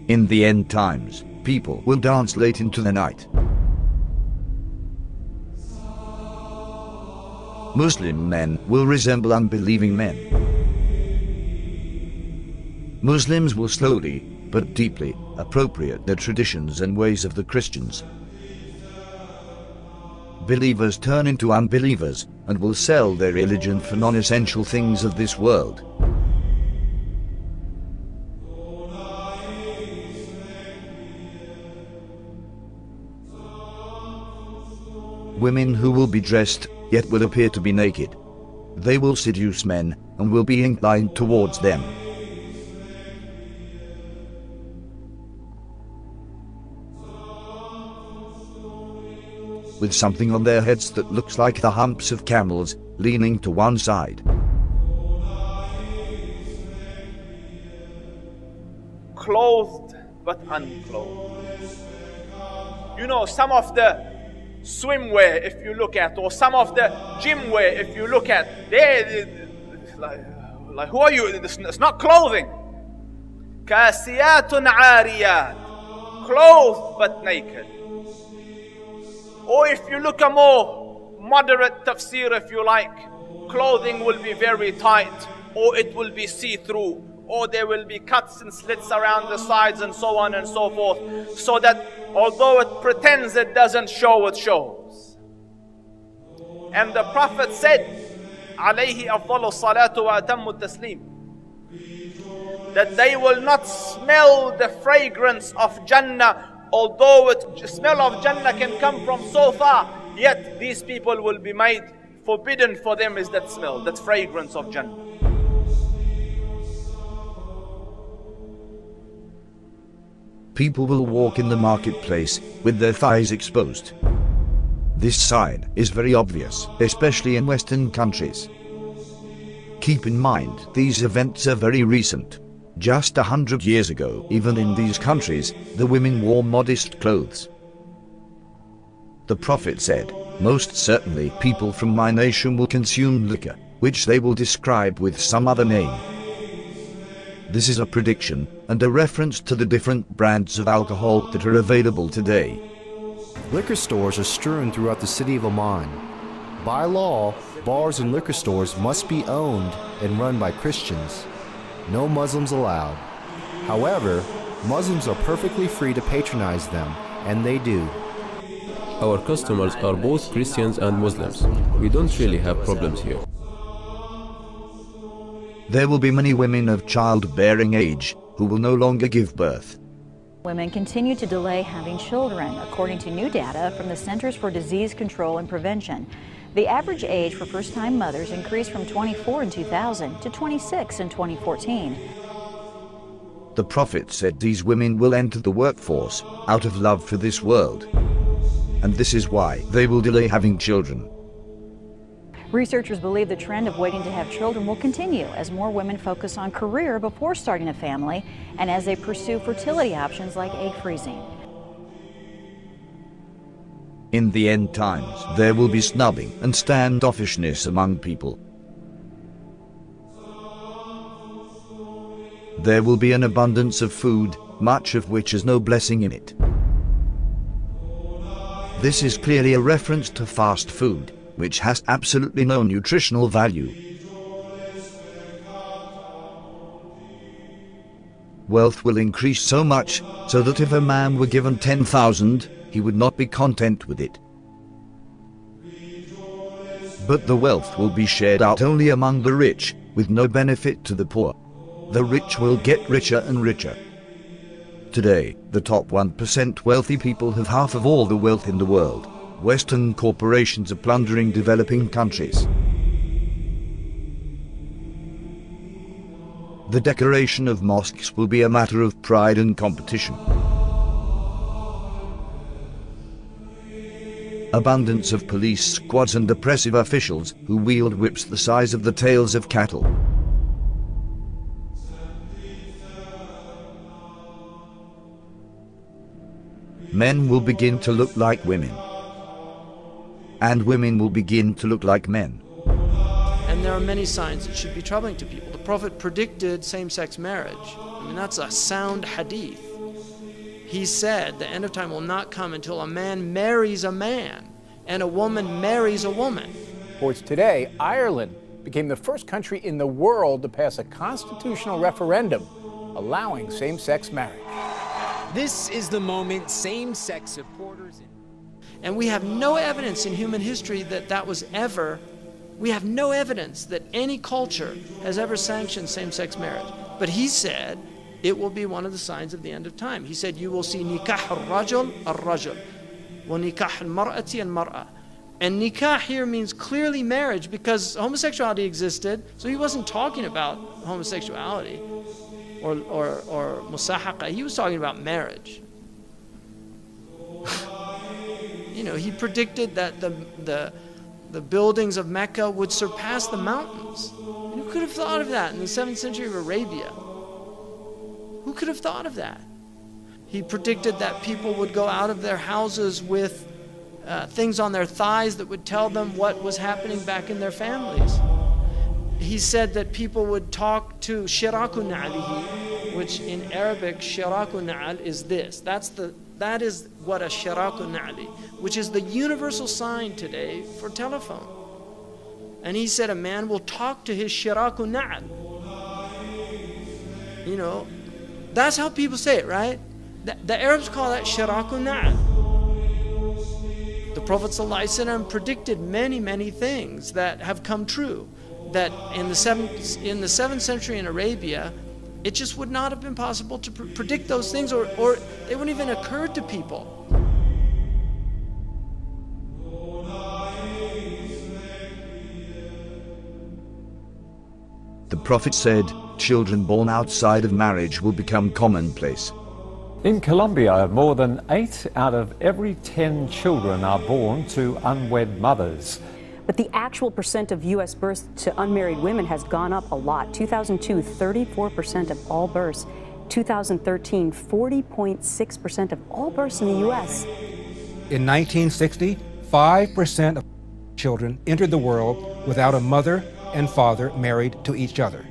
In the end times, people will dance late into the night. Muslim men will resemble unbelieving men. Muslims will slowly, but deeply, appropriate the traditions and ways of the Christians. Believers turn into unbelievers and will sell their religion for non-essential things of this world. Women who will be dressed, yet will appear to be naked. They will seduce men and will be inclined towards them. With something on their heads that looks like the humps of camels, leaning to one side. Clothed but unclothed. You know, some of the swimwear, if you look at, or some of the gym wear, if you look at, they like who are you? It's not clothing. Kasiyatun ariyat, clothed but naked. Or if you look a more moderate tafsir, if you like, clothing will be very tight, or it will be see-through, or there will be cuts and slits around the sides and so on and so forth, so that although it pretends it doesn't show, it shows. And the Prophet said, alayhi afdalu salatu wa atammu taslim, that they will not smell the fragrance of Jannah. Although the smell of Jannah can come from so far, yet these people will be made forbidden for them is that smell, that fragrance of Jannah. People will walk in the marketplace with their thighs exposed. This sign is very obvious, especially in Western countries. Keep in mind, these events are very recent. Just 100 years ago, even in these countries, the women wore modest clothes. The Prophet said, "Most certainly people from my nation will consume liquor, which they will describe with some other name." This is a prediction and a reference to the different brands of alcohol that are available today. Liquor stores are strewn throughout the city of Amman. By law, bars and liquor stores must be owned and run by Christians. No Muslims allowed. However, Muslims are perfectly free to patronize them, and they do. Our customers are both Christians and Muslims. We don't really have problems here. There will be many women of childbearing age who will no longer give birth. Women continue to delay having children, according to new data from the Centers for Disease Control and Prevention. The average age for first-time mothers increased from 24 in 2000 to 26 in 2014. The Prophet said these women will enter the workforce out of love for this world. And this is why they will delay having children. Researchers believe the trend of waiting to have children will continue as more women focus on career before starting a family and as they pursue fertility options like egg freezing. In the end times, there will be snubbing and standoffishness among people. There will be an abundance of food, much of which has no blessing in it. This is clearly a reference to fast food, which has absolutely no nutritional value. Wealth will increase so much so that if a man were given 10,000, he would not be content with it. But the wealth will be shared out only among the rich, with no benefit to the poor. The rich will get richer and richer. Today, the top 1% wealthy people have half of all the wealth in the world. Western corporations are plundering developing countries. The decoration of mosques will be a matter of pride and competition. Abundance of police squads and oppressive officials who wield whips the size of the tails of cattle. Men will begin to look like women. And women will begin to look like men. And there are many signs that should be troubling to people. The Prophet predicted same-sex marriage. I mean, that's a sound hadith. He said the end of time will not come until a man marries a man and a woman marries a woman. Sports Today, Ireland became the first country in the world to pass a constitutional referendum allowing same-sex marriage. This is the moment same-sex supporters... And we have no evidence in human history that that was ever, we have no evidence that any culture has ever sanctioned same-sex marriage. But he said it will be one of the signs of the end of time. He said you will see nikah al-rajul al-rajul, wa nikah al-mar'ati al-mar'a. And nikah here means clearly marriage because homosexuality existed, so he wasn't talking about homosexuality or musahaqa. He was talking about marriage. You know, he predicted that the buildings of Mecca would surpass the mountains. And who could have thought of that in the 7th century of Arabia? Who could have thought of that? He predicted that people would go out of their houses with things on their thighs that would tell them what was happening back in their families. He said that people would talk to shiraku na'alihi, which in Arabic, shiraku na'al is this. That is what a shiraku na'ali, which is the universal sign today for telephone. And he said a man will talk to his shiraku na'al. You know, that's how people say it, right? The Arabs call that shiraku na'al. The Prophet ﷺ predicted many, many things that have come true. That in the 7th century in Arabia, it just would not have been possible to predict those things, or they wouldn't even occur to people. The Prophet said, children born outside of marriage will become commonplace. In Colombia, more than 8 out of every 10 children are born to unwed mothers. But the actual percent of U.S. births to unmarried women has gone up a lot. 2002, 34% of all births. 2013, 40.6% of all births in the U.S. In 1960, 5% of children entered the world without a mother and father married to each other.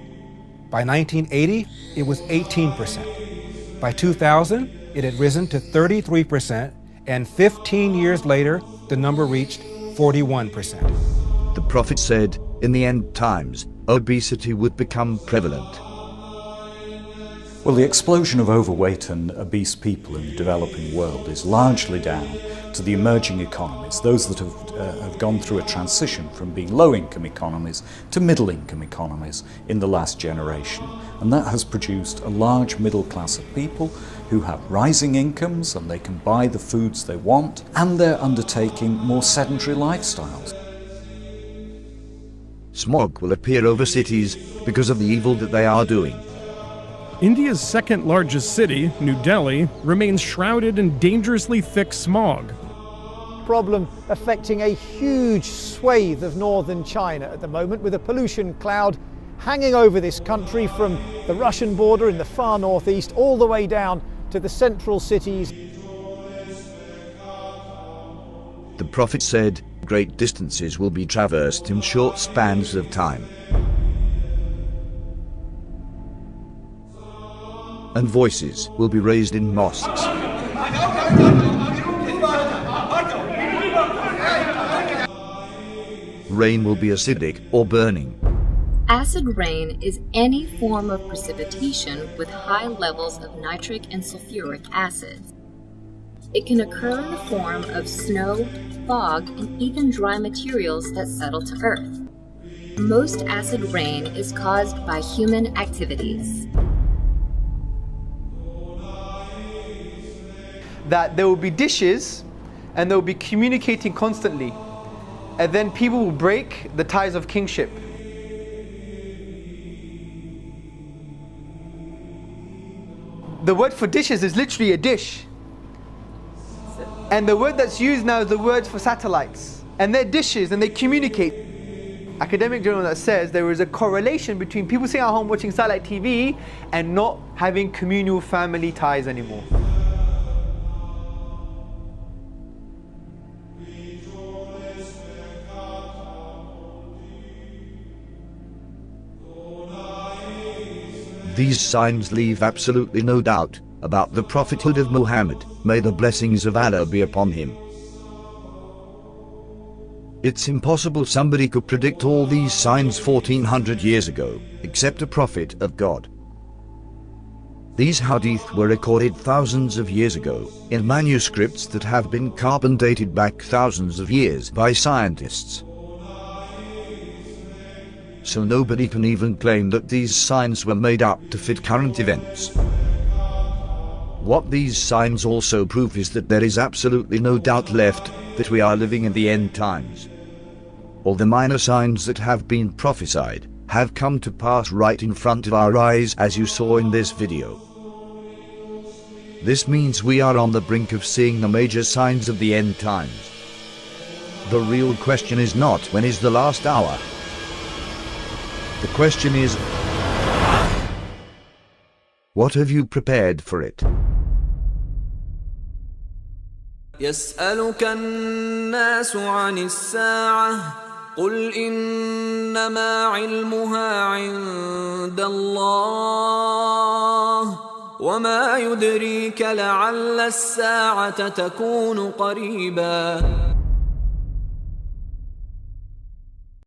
By 1980, it was 18%. By 2000, it had risen to 33%, and 15 years later, the number reached 41%. The Prophet said, in the end times, obesity would become prevalent. Well, the explosion of overweight and obese people in the developing world is largely down to the emerging economies, those that have gone through a transition from being low-income economies to middle-income economies in the last generation. And that has produced a large middle class of people who have rising incomes and they can buy the foods they want, and they're undertaking more sedentary lifestyles. Smog will appear over cities because of the evil that they are doing. India's second largest city, New Delhi, remains shrouded in dangerously thick smog. Problem affecting a huge swathe of northern China at the moment, with a pollution cloud hanging over this country from the Russian border in the far northeast all the way down to the central cities. The Prophet said, great distances will be traversed in short spans of time. And voices will be raised in mosques. Rain will be acidic or burning. Acid rain is any form of precipitation with high levels of nitric and sulfuric acids. It can occur in the form of snow, fog, and even dry materials that settle to earth. Most acid rain is caused by human activities. That there will be dishes and they will be communicating constantly, and then people will break the ties of kingship. The word for dishes is literally a dish, and the word that's used now is the word for satellites, and they're dishes and they communicate. Academic journal that says there is a correlation between people sitting at home watching satellite TV and not having communal family ties anymore. These signs leave absolutely no doubt about the prophethood of Muhammad, may the blessings of Allah be upon him. It's impossible somebody could predict all these signs 1400 years ago, except a prophet of God. These hadith were recorded thousands of years ago, in manuscripts that have been carbon dated back thousands of years by scientists. So nobody can even claim that these signs were made up to fit current events. What these signs also prove is that there is absolutely no doubt left that we are living in the end times. All the minor signs that have been prophesied have come to pass right in front of our eyes, as you saw in this video. This means we are on the brink of seeing the major signs of the end times. The real question is not when is the last hour. The question is, what have you prepared for it? يسألك الناس عن الساعة قل إنما علمها عند الله وما يدريك لعل الساعة تكون قريبا